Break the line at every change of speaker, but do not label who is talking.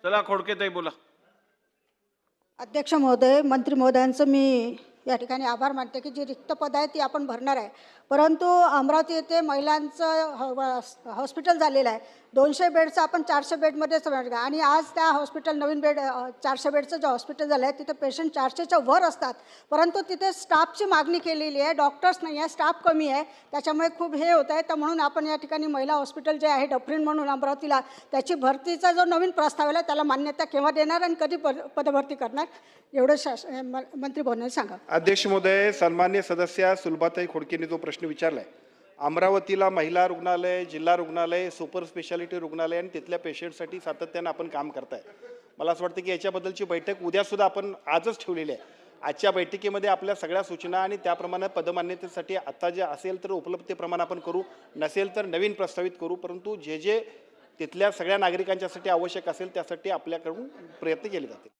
चला खोडकेताई बोला.
अध्यक्ष महोदय, मंत्री महोदयांचं मी या ठिकाणी आभार मानते की जी रिक्त पद आहे ती आपण भरणार आहे. परंतु अमरावती येथे महिलांचं हॉस्पिटल झालेलं आहे. 200 बेडचं आपण 400 बेडमध्येच आणि आज त्या हॉस्पिटल नवीन बेड 400 बेडचं जे हॉस्पिटल झालं आहे तिथे पेशंट 400च्या वर असतात. परंतु तिथे स्टाफची मागणी केलेली आहे, डॉक्टर्स नाही आहे, स्टाफ कमी आहे, त्याच्यामुळे खूप हे होत आहे. तर म्हणून आपण या ठिकाणी महिला हॉस्पिटल जे आहे डफरीन म्हणून अमरावतीला, त्याची भरतीचा जो नवीन प्रस्ताव आहे त्याला मान्यता केव्हा देणार आणि कधी पदभरती करणार एवढं मंत्री भवनाने सांगा.
अध्यक्ष महोदय, सन्मान्य सदस्य सुलभाताई खोडकेंनी जो प्रश्न विचारलाय, अमरावतीला महिला रुग्णालय, जिल्हा रुग्णालय, सुपर स्पेशालिटी रुग्णालय आणि तिथल्या पेशंटसाठी सातत्यानं आपण काम करताय. मला असं वाटतं की याच्याबद्दलची बैठक उद्यासुद्धा आपण आजच ठेवलेली आहे. आजच्या बैठकीमध्ये आपल्या सगळ्या सूचना आणि त्याप्रमाणे पदमान्यतेसाठी आता जे असेल तर उपलब्धतेप्रमाणे आपण करू, नसेल तर नवीन प्रस्तावित करू. परंतु जे तिथल्या सगळ्या नागरिकांच्यासाठी आवश्यक असेल त्यासाठी आपल्याकडून प्रयत्न केले जातील.